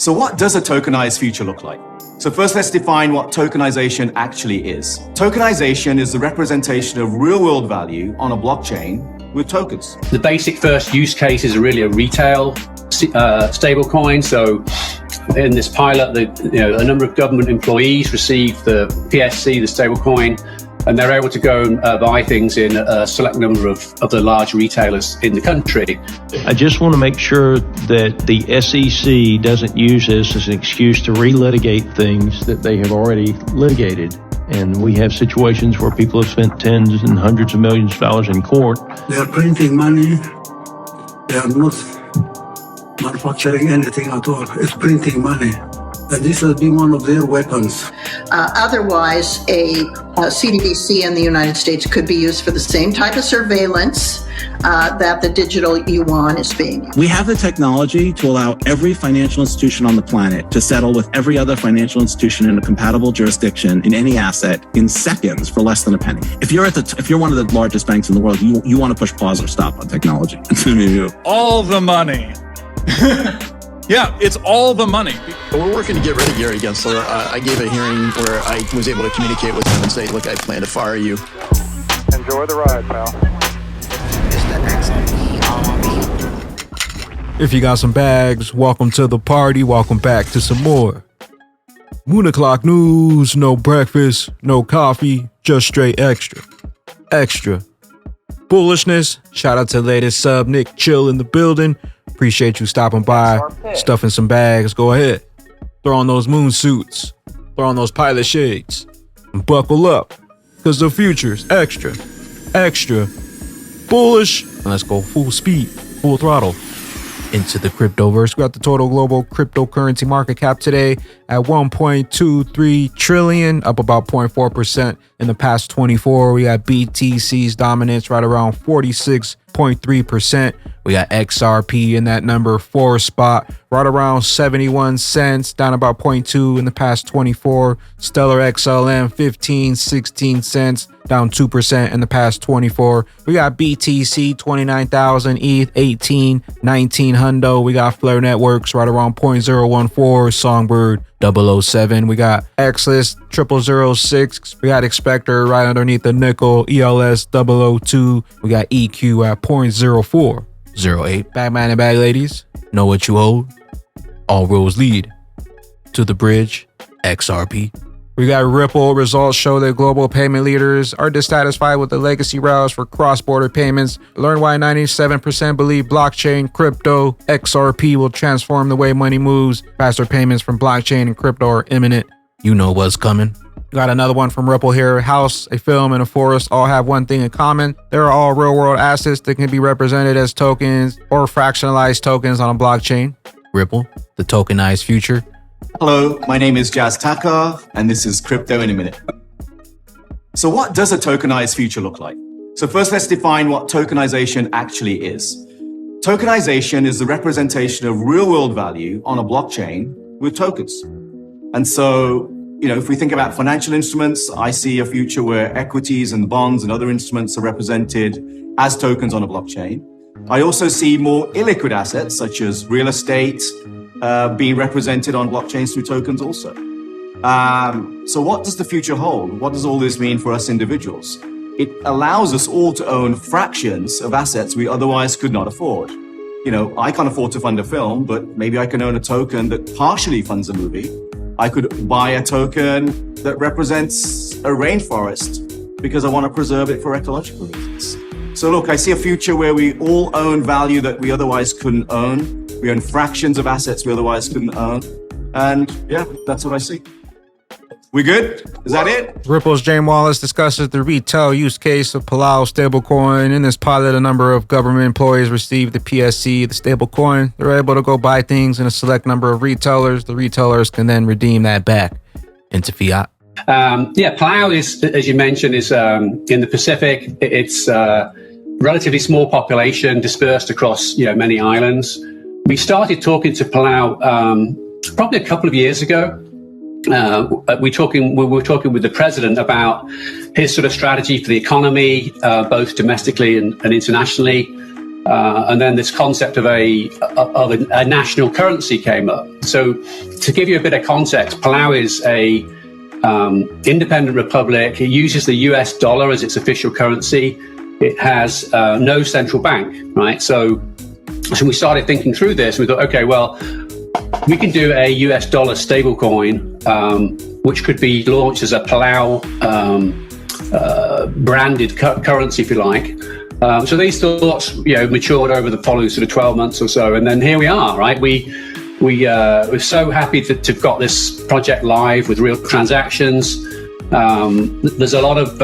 So what does a tokenized future look like? So first, let's define what tokenization actually is. Tokenization is the representation of real-world value on a blockchain with tokens. The basic first use case is really a retail stablecoin. So in this pilot, a number of government employees receive the PSC, the stablecoin, and they're able to go and buy things in a select number of the large retailers in the country. I just want to make sure that the SEC doesn't use this as an excuse to relitigate things that they have already litigated. And we have situations where people have spent tens and hundreds of millions of dollars in court. They are printing money. They are not manufacturing anything at all. It's printing money. And this has been one of their weapons. Otherwise, a CBDC in the United States could be used for the same type of surveillance that the digital yuan is being used. We have the technology to allow every financial institution on the planet to settle with every other financial institution in a compatible jurisdiction in any asset in seconds for less than a penny. If you're one of the largest banks in the world, you want to push pause or stop on technology. All the money. Yeah, it's all the money. We're working to get rid of Gary Gensler. I gave a hearing where I was able to communicate with him and say, look, I plan to fire you. Enjoy the ride, pal. If you got some bags, welcome to the party. Welcome back to some more Moon o'clock news. No breakfast, no coffee, just straight extra. Extra. Bullishness. Shout out to the latest sub, Nick Chill in the building. Appreciate you stopping by, stuffing some bags. Go ahead. Throw on those moon suits. Throw on those pilot shades. And buckle up. Because the future's extra. Extra. Bullish. And let's go full speed, full throttle into the cryptoverse. We got the total global cryptocurrency market cap today at 1.23 trillion, up about 0.4% in the past 24. We got BTC's dominance right around 46.3%. We got XRP in that number 4 spot, right around 71 cents, down about 0.2 in the past 24. Stellar XLM 16 cents, down 2% in the past 24. We got BTC 29,000, ETH 19 hundo. We got Flare Networks right around 0.014, Songbird 007. We got XLIST 0006. We got Expector right underneath the nickel, ELS 002. We got EQ at 0.04. 08. Bagman and bag ladies, know what you hold. All roads lead to the bridge, XRP. We got Ripple. Results show that global payment leaders are dissatisfied with the legacy rails for cross-border payments. Learn why 97% believe blockchain, crypto, XRP will transform the way money moves. Faster payments from blockchain and crypto are imminent. You know what's coming. Got another one from Ripple here. House, a film, and a forest all have one thing in common. They're all real-world assets that can be represented as tokens or fractionalized tokens on a blockchain. Ripple, the tokenized future. Hello, my name is Jazz Taka, and this is Crypto in a Minute. So what does a tokenized future look like? So first, let's define what tokenization actually is. Tokenization is the representation of real-world value on a blockchain with tokens. And so, if we think about financial instruments, I see a future where equities and bonds and other instruments are represented as tokens on a blockchain. I also see more illiquid assets, such as real estate, being represented on blockchains through tokens also. So what does the future hold? What does all this mean for us individuals? It allows us all to own fractions of assets we otherwise could not afford. I can't afford to fund a film, but maybe I can own a token that partially funds a movie. I could buy a token that represents a rainforest because I want to preserve it for ecological reasons. So look, I see a future where we all own value that we otherwise couldn't own. We own fractions of assets we otherwise couldn't own. And yeah, that's what I see. We good? Is that it? Ripple's James Wallace discusses the retail use case of Palau Stablecoin. In this pilot, a number of government employees received the PSC, the stablecoin. They're able to go buy things in a select number of retailers. The retailers can then redeem that back into fiat. Palau is, as you mentioned, is in the Pacific. It's relatively small population dispersed across many islands. We started talking to Palau probably a couple of years ago. We were talking with the president about his sort of strategy for the economy, both domestically and internationally. And then this concept of a national currency came up. So to give you a bit of context, Palau is a independent republic. It uses the US dollar as its official currency. It has no central bank, right? So we started thinking through this. We thought, okay, well, we can do a US dollar stablecoin, which could be launched as a Palau branded currency, if you like. So these thoughts, matured over the following sort of 12 months or so, and then here we are, right? We're so happy to have got this project live with real transactions. There's a lot of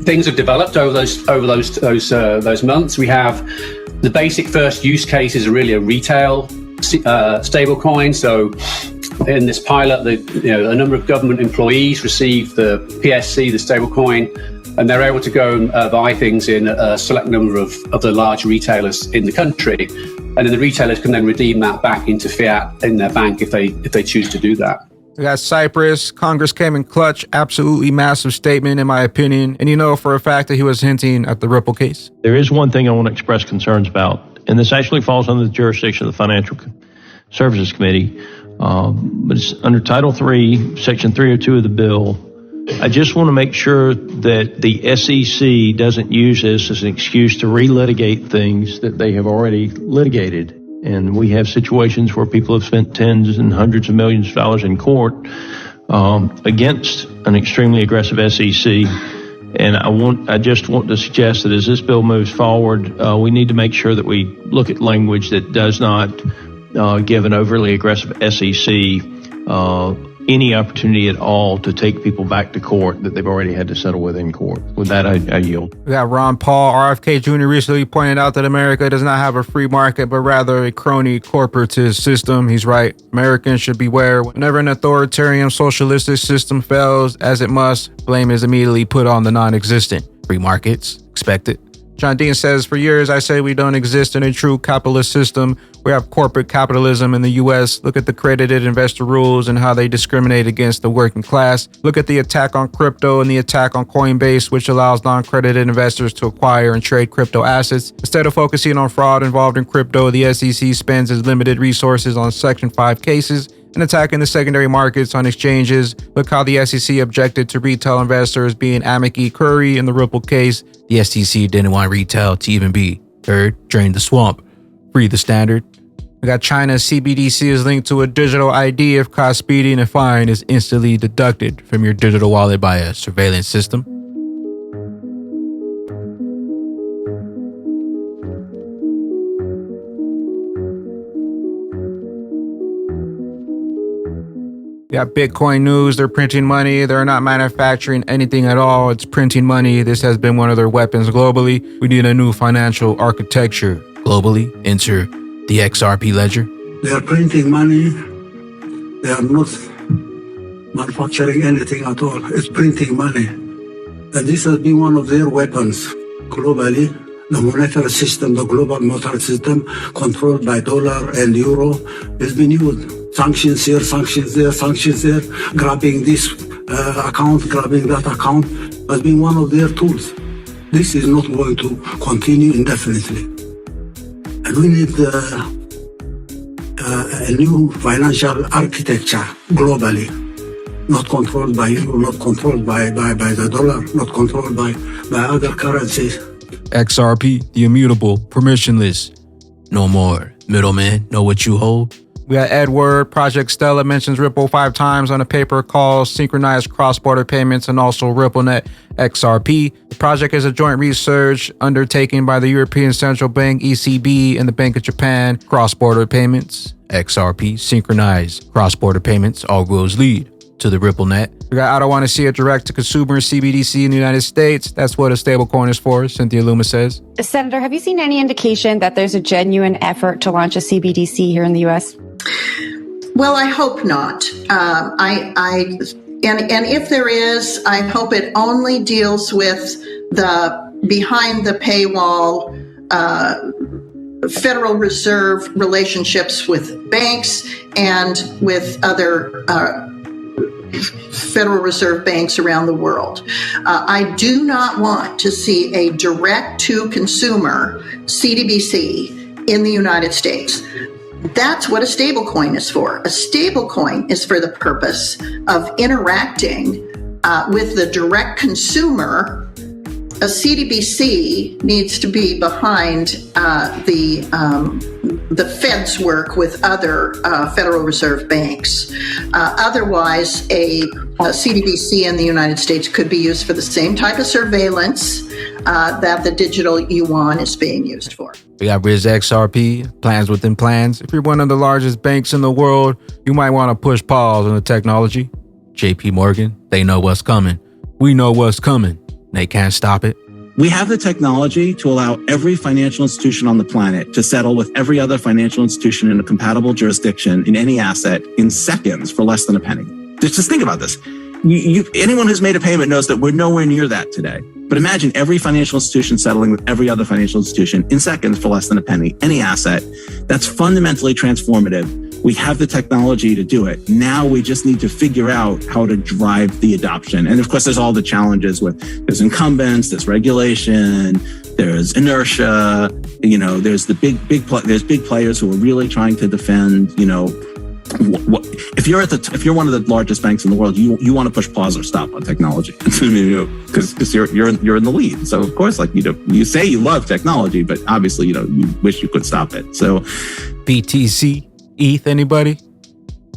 things have developed over those months. We have the basic first use case is really a retail stablecoin. So in this pilot, a number of government employees receive the PSC, the stablecoin, and they're able to go and buy things in a select number of the large retailers in the country. And then the retailers can then redeem that back into fiat in their bank if they choose to do that. We got Cyprus. Congress came in clutch. Absolutely massive statement, in my opinion. And you know for a fact that he was hinting at the Ripple case. There is one thing I want to express concerns about, and this actually falls under the jurisdiction of the Financial Services Committee, but it's under Title III, Section 302 of the bill. I just want to make sure that the SEC doesn't use this as an excuse to relitigate things that they have already litigated. And we have situations where people have spent tens and hundreds of millions of dollars in court against an extremely aggressive SEC. And I just want to suggest that as this bill moves forward, we need to make sure that we look at language that does not give an overly aggressive SEC any opportunity at all to take people back to court that they've already had to settle with in court. With that, I yield. We got Ron Paul. RFK Jr. recently pointed out that America does not have a free market, but rather a crony corporatist system. He's right. Americans should beware. Whenever an authoritarian socialistic system fails, as it must, blame is immediately put on the non-existent. Free markets, expect it. John Dean says, for years, I say we don't exist in a true capitalist system. We have corporate capitalism in the U.S. Look at the credited investor rules and how they discriminate against the working class. Look at the attack on crypto and the attack on Coinbase, which allows non-credited investors to acquire and trade crypto assets. Instead of focusing on fraud involved in crypto, the SEC spends its limited resources on Section 5 cases and attacking the secondary markets on exchanges. Look how the SEC objected to retail investors being amici curiae in the Ripple case. The SEC didn't want retail to even be heard. Drain the swamp. Free the standard. We got China's CBDC is linked to a digital ID. If caught speeding, a fine is instantly deducted from your digital wallet by a surveillance system. We got Bitcoin news. They're printing money. They're not manufacturing anything at all. It's printing money. This has been one of their weapons globally. We need a new financial architecture globally. Enter the XRP ledger. They are printing money. They are not manufacturing anything at all. It's printing money. And this has been one of their weapons globally. The monetary system, the global monetary system, controlled by dollar and euro, has been used. Sanctions here, sanctions there, sanctions there, grabbing this account, grabbing that account, has been one of their tools. This is not going to continue indefinitely. And we need a new financial architecture globally, not controlled by euro, not controlled by the dollar, not controlled by other currencies. XRP, the immutable, permissionless. No more middleman, know what you hold. We got Edward. Project Stella mentions Ripple 5 times on a paper called Synchronized Cross-Border Payments and also RippleNet XRP. The project is a joint research undertaken by the European Central Bank, ECB, and the Bank of Japan. Cross-border payments, XRP, synchronized cross-border payments, all roads lead to the RippleNet. We got I don't want to see a direct-to-consumer CBDC in the United States. That's what a stablecoin is for, Cynthia Luma says. Senator, have you seen any indication that there's a genuine effort to launch a CBDC here in the U.S.? Well, I hope not. And if there is, I hope it only deals with the behind the paywall Federal Reserve relationships with banks and with other Federal Reserve banks around the world. I do not want to see a direct-to-consumer CBDC in the United States. That's what a stablecoin is for. A stablecoin is for the purpose of interacting with the direct consumer. A CBDC needs to be behind the Fed's work with other Federal Reserve banks. Otherwise, a CBDC in the United States could be used for the same type of surveillance that the digital yuan is being used for. We got Riz XRP, plans within plans. If you're one of the largest banks in the world, you might want to push pause on the technology. JP Morgan, they know what's coming. We know what's coming. They can't stop it. We have the technology to allow every financial institution on the planet to settle with every other financial institution in a compatible jurisdiction in any asset in seconds for less than a penny. Just think about this. Anyone who's made a payment knows that we're nowhere near that today. But imagine every financial institution settling with every other financial institution in seconds for less than a penny, any asset. That's fundamentally transformative. We have the technology to do it. Now we just need to figure out how to drive the adoption. And of course, there's all the challenges there's incumbents, there's regulation, there's inertia, there's the big players who are really trying to defend, if you're one of the largest banks in the world, you want to push pause or stop on technology because you're in the lead. So of course, you say you love technology, but obviously, you wish you could stop it. So BTC, ETH, anybody?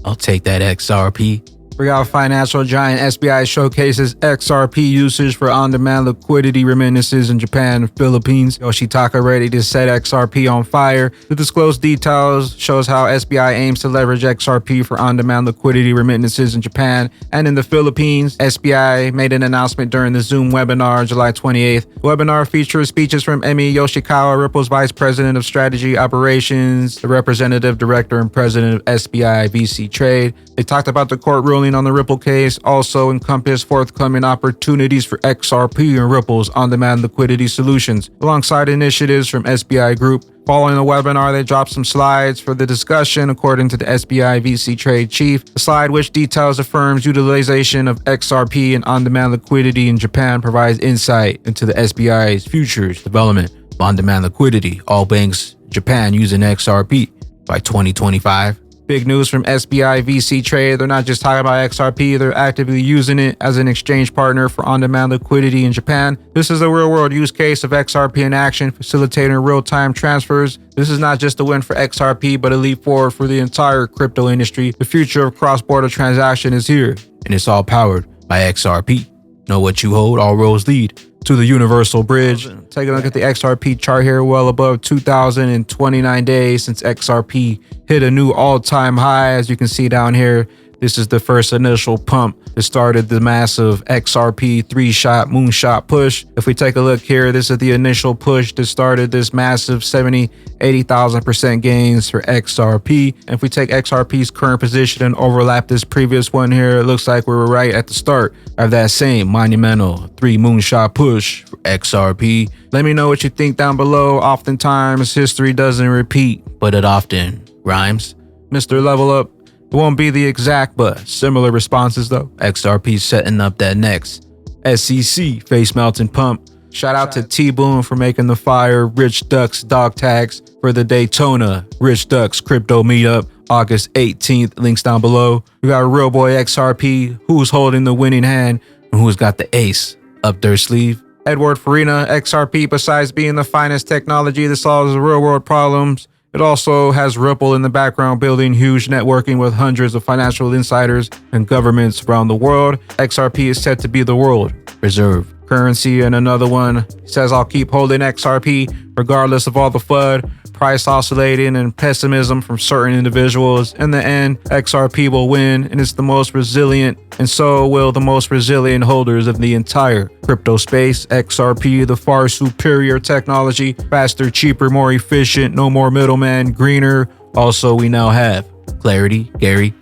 I'll take that XRP. We got financial giant SBI showcases XRP usage for on-demand liquidity remittances in Japan and Philippines. Yoshitaka ready to set XRP on fire. The disclosed details shows how SBI aims to leverage XRP for on-demand liquidity remittances in Japan and in the Philippines. SBI made an announcement during the Zoom webinar July 28th. The webinar features speeches from Emi Yoshikawa, Ripple's Vice President of Strategy Operations, the Representative Director and President of SBI VC Trade. They talked about the court ruling on the Ripple case, also encompass forthcoming opportunities for XRP and Ripple's on-demand liquidity solutions, alongside initiatives from SBI Group. Following the webinar, they dropped some slides for the discussion, according to the SBI VC Trade Chief. The slide, which details the firm's utilization of XRP and on-demand liquidity in Japan, provides insight into the SBI's futures development of on-demand liquidity. All banks in Japan using XRP by 2025. Big news from SBI VC Trade. They're not just talking about XRP, they're actively using it as an exchange partner for on-demand liquidity in Japan. This is a real-world use case of XRP in action, facilitating real-time transfers. This is not just a win for XRP, but a leap forward for the entire crypto industry. The future of cross-border transaction is here, and it's all powered by XRP. Know what you hold, all roads lead to the universal bridge. Take a look at the XRP chart here, well above 2,029 days since XRP hit a new all-time high. As you can see down here, this is the first initial pump that started the massive XRP 3-shot moonshot push. If we take a look here, this is the initial push that started this massive 80,000% gains for XRP. And if we take XRP's current position and overlap this previous one here, it looks like we were right at the start of that same monumental 3 moonshot push for XRP. Let me know what you think down below. Oftentimes, history doesn't repeat, but it often rhymes. Mr. Level Up. It won't be the exact, but similar responses though. XRP setting up that next SEC face melting pump. Shout out to T-Boom for making the fire Rich Ducks dog tags for the Daytona Rich Ducks crypto meetup August 18th. Links down below. We got Real Boy XRP, who's holding the winning hand and who's got the ace up their sleeve. Edward Farina, XRP, besides being the finest technology that solves real world problems, it also has Ripple in the background, building huge networking with hundreds of financial insiders and governments around the world. XRP is set to be the world reserve currency. And another one says, I'll keep holding XRP regardless of all the FUD, price oscillating, and pessimism from certain individuals. In the end, XRP will win, and it's the most resilient, and so will the most resilient holders of the entire crypto space. XRP, the far superior technology, faster, cheaper, more efficient, no more middleman, greener. Also, we now have clarity. Gary,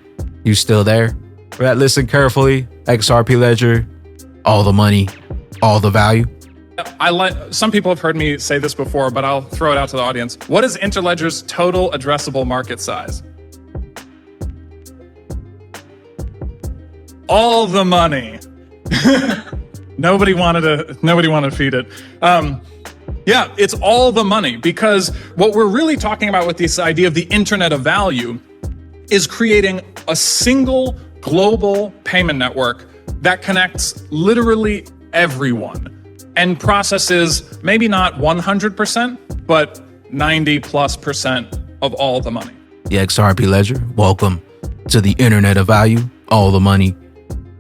you still there? Listen carefully. XRP Ledger, all the money, all the value. Some people have heard me say this before, but I'll throw it out to the audience. What is Interledger's total addressable market size? all the money. Nobody wanted to feed it. Yeah, it's all the money, because what we're really talking about with this idea of the Internet of Value is creating a single global payment network that connects literally everyone and processes maybe not 100%, but 90+% of all the money. The XRP Ledger, welcome to the Internet of Value, all the money,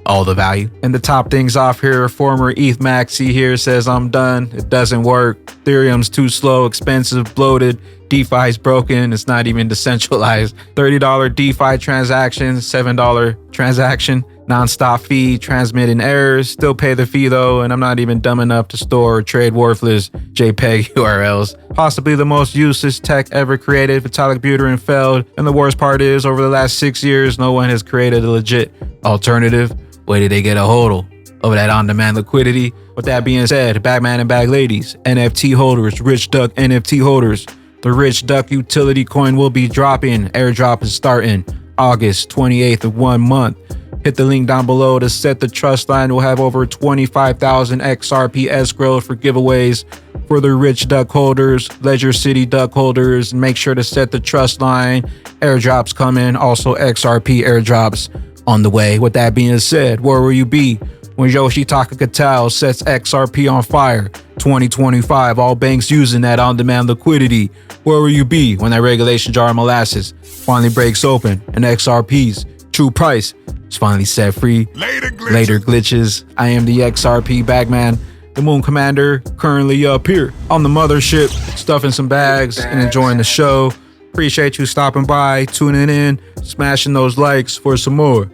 all the value. And to top things off here, former ETH Maxi here says, I'm done. It doesn't work. Ethereum's too slow, expensive, bloated. DeFi's broken. It's not even decentralized. $30 DeFi transaction, $7 transaction, nonstop fee, transmitting errors. Still pay the fee though, and I'm not even dumb enough to store or trade worthless JPEG URLs. Possibly the most useless tech ever created. Vitalik Buterin failed, and the worst part is, over the last 6 years, no one has created a legit alternative. Where did they get a HODL over that on-demand liquidity? With that being said, Bagman and Bag Ladies, NFT holders, Rich Duck NFT holders, the Rich Duck utility coin will be dropping. Airdrop is starting August 28th of 1 month. Hit the link down below to set the trust line. We'll have over 25,000 XRP escrow for giveaways for the Rich Duck holders, Ledger City Duck holders. And make sure to set the trust line. Airdrops coming. Also XRP airdrops on the way. With that being said, where will you be when Yoshitaka Katal sets XRP on fire? 2025, all banks using that on-demand liquidity. Where will you be when that regulation jar of molasses finally breaks open and XRP's true price is finally set free? Later glitches. I am the XRP Bagman, the Moon Commander, currently up here on the mothership, stuffing some bags and enjoying the show. Appreciate you stopping by, tuning in, smashing those likes for some more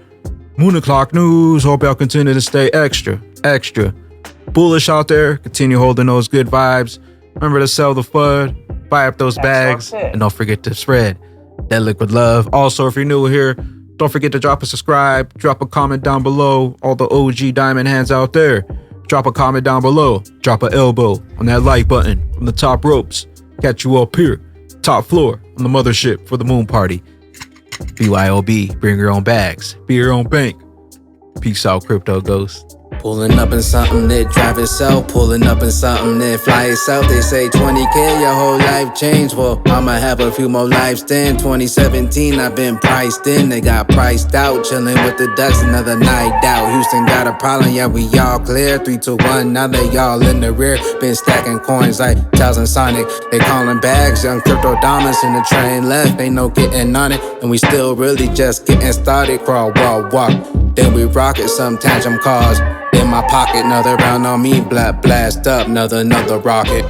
Moon O'Clock news. Hope y'all continue to stay extra bullish out there. Continue holding those good vibes. Remember to sell the FUD, buy up those bags, and don't forget to spread that liquid love. Also, if you're new here, don't forget to drop a subscribe, drop a comment down below. All the OG diamond hands out there, drop a comment down below, drop an elbow on that like button from the top ropes. Catch you up here, top floor on the mothership for the moon party. BYOB, bring your own bags, be your own bank. Peace out, crypto ghost. Pulling up in something that drive itself, pulling up in something that fly itself. They say 20K, your whole life changed. Well, I'ma have a few more lives then. 2017, I've been priced in. They got priced out, chilling with the Ducks, another night out. Houston got a problem, yeah, we all clear. 3, 2, 1, now they all in the rear. Been stacking coins like Charles and Sonic. They callin' bags, young crypto dominants in the train left. Ain't no getting on it, and we still really just getting started. Crawl, walk, then we rock it. Sometimes I'm cars in my pocket, another round on me, blast up, another rocket.